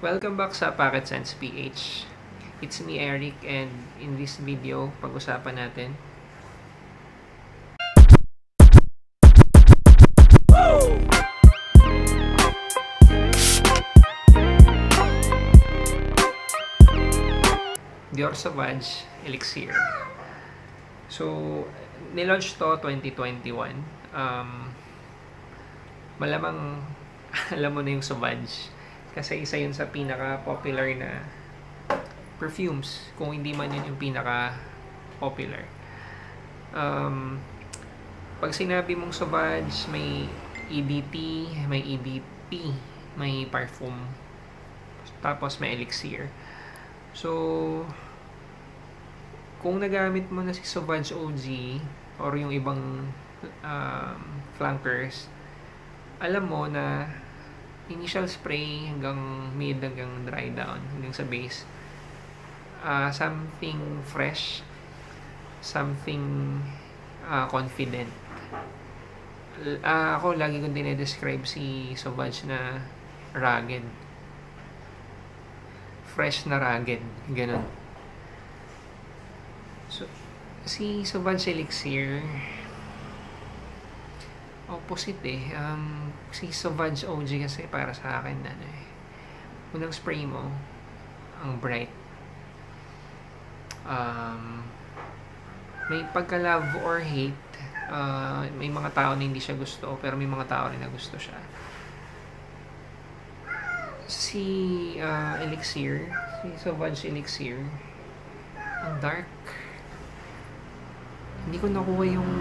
Welcome back sa Pocket Sense PH. It's me, Eric, and in this video, pag-usapan natin Dior Sauvage Elixir. So, nilaunch to 2021. Malamang alam mo na yung Sauvage kasi isa yun sa pinaka-popular na perfumes, kung hindi man yun yung pinaka-popular. Pag sinabi mong Sauvage, may EDT, may EDP, may parfum, tapos may elixir. So, kung nagamit mo na si Sauvage OG or yung ibang flankers, alam mo na initial spray hanggang mid hanggang dry down hanggang sa base, something fresh, something confident. Ako lagi kong dinedescribe si Sauvage na rugged, fresh na rugged, ganun. So, si Sauvage Elixir opposite eh. Si Sauvage OG kasi para sa akin unang spray mo ang bright, may pagka-love or hate. May mga tao na hindi siya gusto, pero may mga tao rin na gusto siya. Si Elixir, si Sauvage Elixir, ang dark. Hindi ko nakuha yung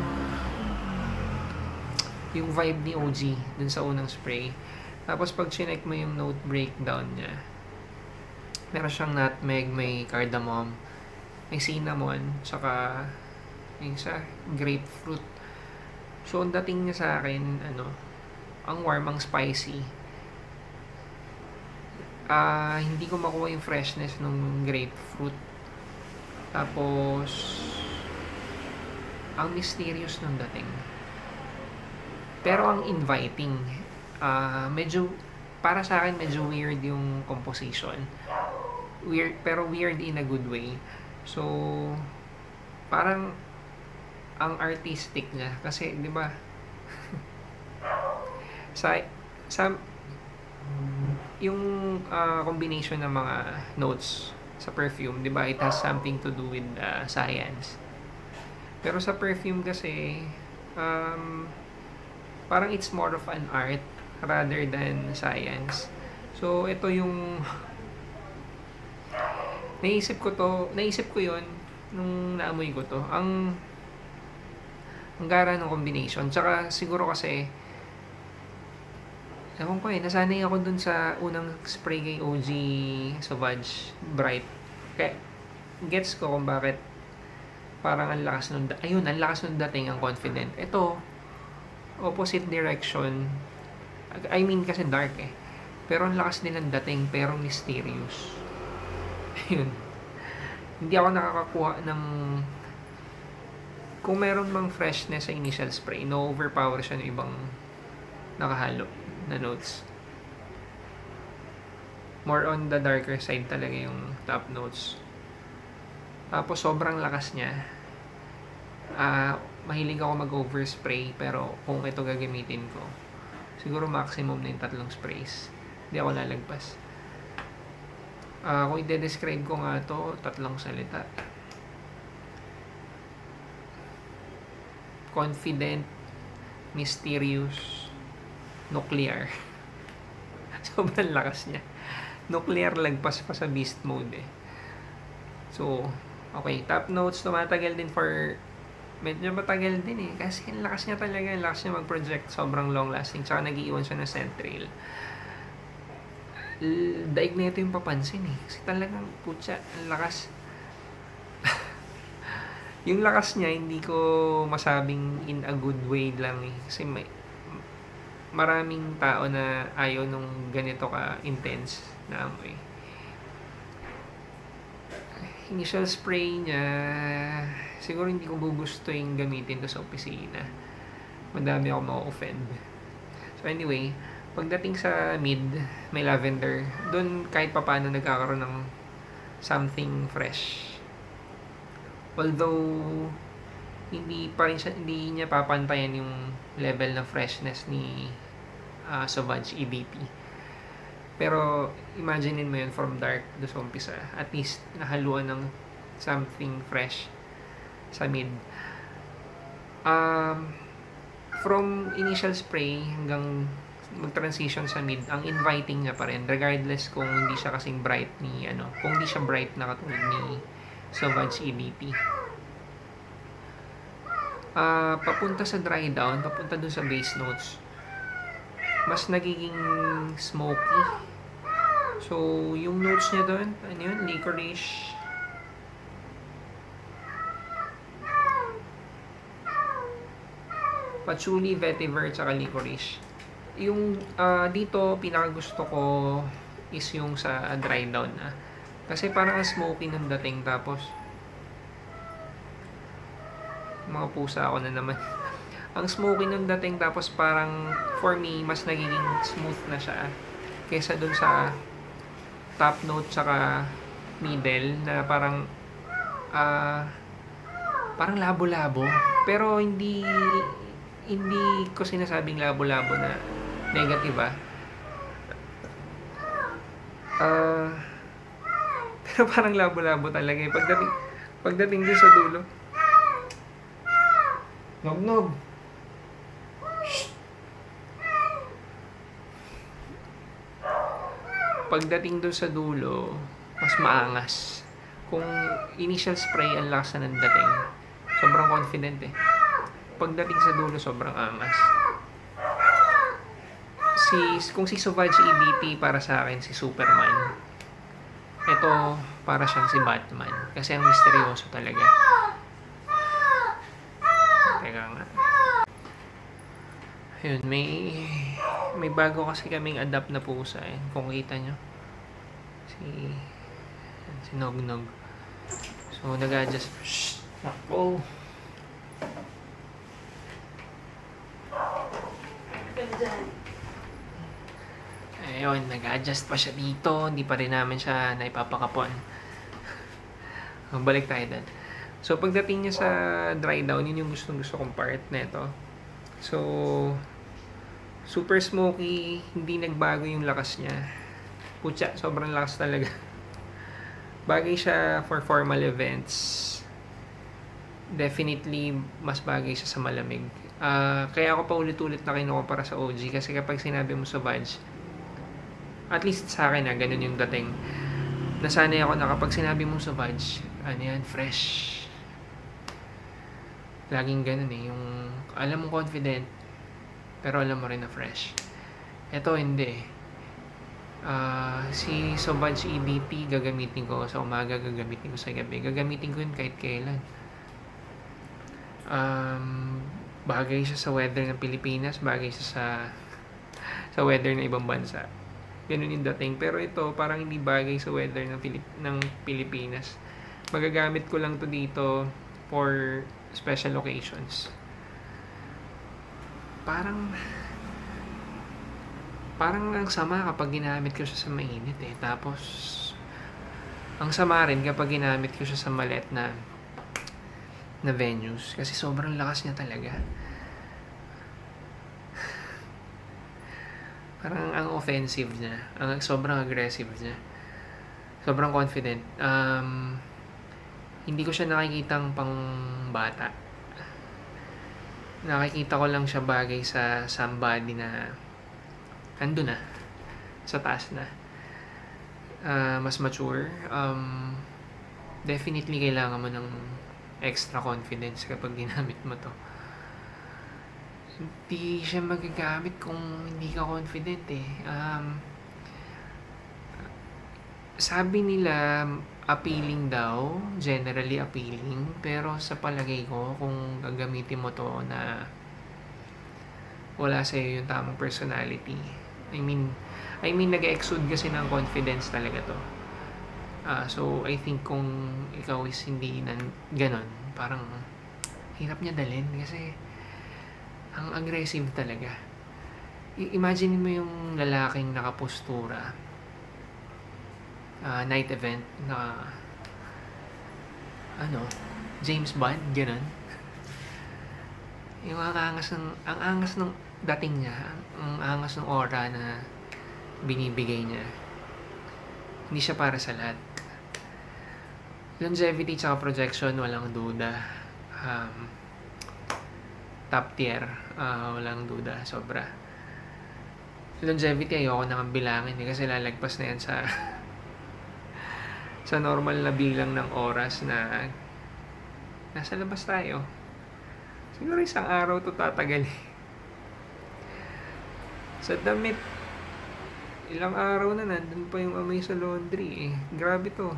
vibe ni OG dun sa unang spray. Tapos pag chinek mo yung note breakdown niya, meron siyang nutmeg, may cardamom, may cinnamon, saka yung sa grapefruit. So ang dating niya sa akin, ang warm, ang spicy. Hindi ko makuha yung freshness ng grapefruit. Tapos ang mysterious nung dating. Pero ang inviting, medyo, para sa akin, medyo weird yung composition. Weird, pero weird in a good way. So, parang, ang artistic niya. Kasi, di ba, yung combination ng mga notes sa perfume, di ba, it has something to do with science. Pero sa perfume kasi, parang it's more of an art rather than science. So, ito yung naisip ko yun nung naamoy ko to. Ang gara ng combination. Tsaka siguro kasi ewan ko nasanay ako dun sa unang spray kay OG Sauvage Bright. Kaya gets ko kung bakit parang ang lakas nung dating, ang confident. Ito opposite direction. I mean kasi dark eh. Pero ang lakas din ng dating, pero mysterious. Ayun. Hindi ako nakakakuha ng, kung meron mang freshness sa initial spray, no overpower siya ng ibang nakahalo na notes. More on the darker side talaga yung top notes. Tapos sobrang lakas niya. Mahilig ako mag-overspray, pero kung ito gagamitin ko, siguro maximum na yung 3 sprays. Hindi ako lalagpas. Kung i-describe ko nga to, 3 salita. Confident, mysterious, nuclear. Sobrang lakas niya. Nuclear, lagpas pa sa beast mode eh. So, okay, top notes, tumatagal din for, medyo matagal din eh, kasi ang lakas niya talaga, ang lakas niya mag-project, sobrang long lasting, tsaka nag-iwan siya ng scent trail. Daig na ito yung papansin eh, kasi talagang putya, ang lakas. Yung lakas niya, hindi ko masabing in a good way lang eh, kasi maraming tao na ayaw nung ganito ka-intense na amoy. Initial spray niya, siguro hindi ko gugustuhin gamitin to sa opisina. Madami ako ma-offend. So anyway, Pagdating sa mid, may lavender. Doon kahit papaano nagkakaroon ng something fresh. Although hindi niya papantayan yung level ng freshness ni Sauvage EBP. Pero imaginein mo yun from dark do sa umpisa. At least nahaluan ng something fresh sa mid. From initial spray hanggang mag-transition sa mid, ang inviting niya pa rin regardless kung hindi siya kasing bright ni kung hindi siya bright na katulad ni Sauvage EBP. Papunta sa dry down, papunta dun sa base notes, mas nagiging smoky. So, yung notes niya doon, ano yun? Licorice, patchouli, vetiver, tsaka licorice. Yung dito, pinakagusto ko is yung sa dry down na. Kasi parang smoky ng dating, tapos mga pusa ako na naman. Ang smoky ng dating, tapos parang for me mas nagiging smooth na siya kaysa dun sa top note tsaka middle na parang parang labo-labo, pero hindi ko sinasabing labo-labo na negative pero parang labo-labo talaga pagdating din sa dulo. Nog. Pagdating doon sa dulo, mas maangas. Kung initial spray, ang lakas na ng dating. Sobrang confident Pagdating sa dulo, sobrang angas. Kung si Sauvage EBP para sa akin, si Superman. Ito, para siyang si Batman. Kasi ang misteryoso talaga. Teka nga. Ayun, may bago kasi kaming adapt na pusa kung kita nyo. Si Nog. So, nag-adjust. Nako. Ayun, nag-adjust pa siya dito. Hindi pa rin namin siya naipapakapon. Balik tayo doon. So, pagdating niya sa dry down, yun yung gusto kong part na ito. So, super smoky. Hindi nagbago yung lakas niya. Putya, sobrang lakas talaga. Bagay siya for formal events. Definitely, mas bagay siya sa malamig. Kaya ako pa ulit-ulit na kinukumpara sa OG. Kasi kapag sinabi mo Sauvage, at least sa akin ganun yung dating. Nasanay ako na kapag sinabi mong Sauvage, fresh. Laging ganun yung alam mo confident, pero alam mo rin na fresh. Ito hindi. Si Sauvage EBP gagamitin ko sa umaga, gagamitin ko sa gabi, gagamitin ko yun kahit kailan. Bagay siya sa weather ng Pilipinas, bagay siya sa weather ng ibang bansa. Ganun yung dating. Pero ito, parang hindi bagay sa weather ng Pilipinas. Magagamit ko lang to dito for special occasions. Parang ang sama kapag ginamit ko siya sa mainit Tapos, ang sama rin kapag ginamit ko siya sa malet na venues. Kasi sobrang lakas niya talaga. Parang ang offensive niya. Sobrang aggressive niya. Sobrang confident. Hindi ko siya nakikitang pang bata. Nakikita ko lang siya bagay sa somebody na ando na. Sa taas na. Mas mature. Definitely kailangan mo ng extra confidence kapag ginamit mo to. Hindi siya magagamit kung hindi ka confident sabi nila appealing daw, generally appealing, pero sa palagay ko kung gagamitin mo to na wala sa'yo yung tamang personality, I mean nag-exude kasi ng confidence talaga to. So I think kung ikaw is hindi ganon, parang hirap niya dalhin kasi ang aggressive talaga. Imagine mo yung lalaking nakapostura, night event na ano, James Bond, ganun. Yung ang angas ng dating niya, ang angas ng aura na binibigay niya. Hindi siya para sa lahat. Longevity tsaka projection, walang duda. Top tier, walang duda, sobra. Longevity, ayoko naman bilangin kasi lalagpas na yan sa sa normal na bilang ng oras na nasa labas tayo. Siguro isang araw to tatagal. Sa damit, ilang araw na nandun pa yung amoy sa laundry eh. Grabe to.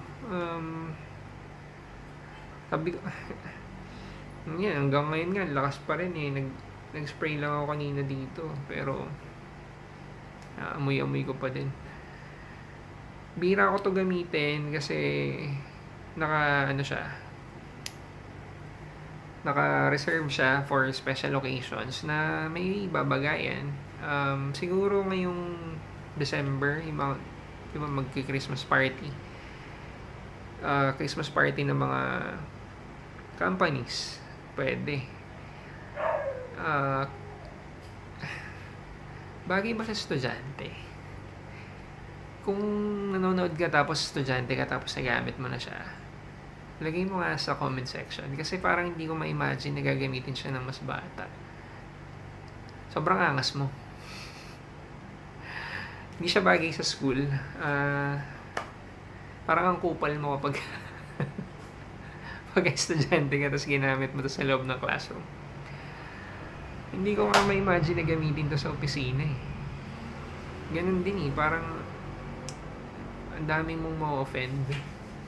Sabi ko, yan, hanggang ngayon nga, lakas pa rin eh. Nag-spray lang ako kanina dito. Pero, amoy-amoy ko pa din. Bira ko to gamitin kasi naka-reserve siya for special occasions na may babagayan. Siguro ngayong December, yung magki-Christmas party. Christmas party ng mga companies. Pwede. Bagay ba sa estudyante? Kung nanonood ka tapos estudyante ka tapos nagamit mo na siya, lagay mo nga sa comment section. Kasi parang hindi ko ma-imagine na gagamitin siya ng mas bata. Sobrang angas mo. Hindi siya bagay sa school. Parang ang kupal mo kapag pag estudyante ka tapos ginamit mo to sa loob ng classroom. Hindi ko nga ma-imagine na gamitin to sa opisina eh. Ganun din eh. Parang ang daming mong ma-offend.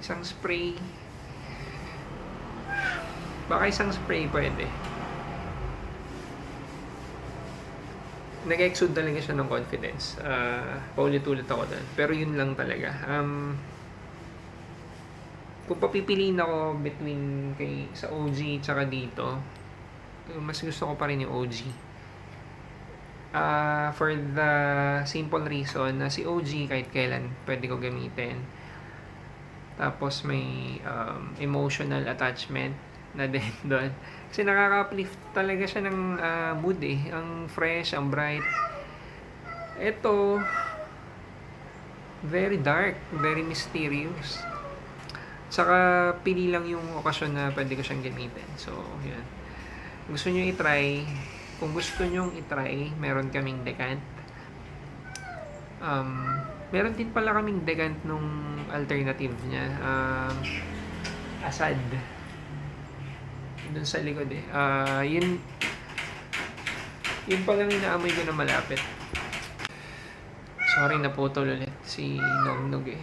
Isang spray. Baka isang spray pwede. Nag-exude talaga siya ng confidence. Paulit-ulit ako doon. Pero yun lang talaga. Kung papipiliin ako between sa OG tsaka dito, mas gusto ko pa rin yung OG. For the simple reason na si OG kahit kailan pwede ko gamitin. Tapos may emotional attachment na din doon. Kasi nakaka-uplift talaga siya ng mood eh. Ang fresh, ang bright. Ito, very dark, very mysterious. Saka pili lang yung okasyon na pwede ko siyang gamitin. So, yan. Gusto nyo i-try. Kung gusto nyo i-try, meron kaming decant. Meron din pala kaming decant nung alternative niya. Asad. Doon sa likod eh. Yun palang inaamoy ko na malapit. Sorry, naputol ulit si Nognog eh.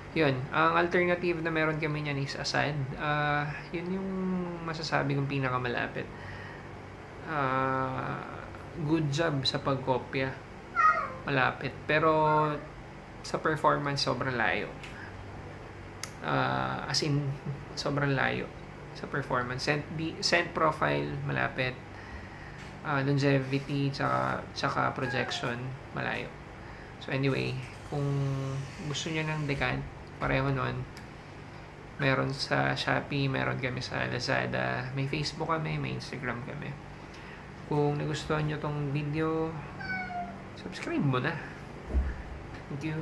Yun, ang alternative na meron kami niyan is Asad. Yun yung masasabi kong pinakamalapit. Good job sa pagkopya. Malapit. Pero sa performance, sobrang layo. As in, sobrang layo sa performance. Scent profile, malapit. Longevity, tsaka projection, malayo. So anyway, kung gusto nyo ng decant, pareho nun. Meron sa Shopee, meron kami sa Lazada, may Facebook kami, may Instagram kami. Kung nagustuhan nyo tong video, subscribe mo na. Thank you.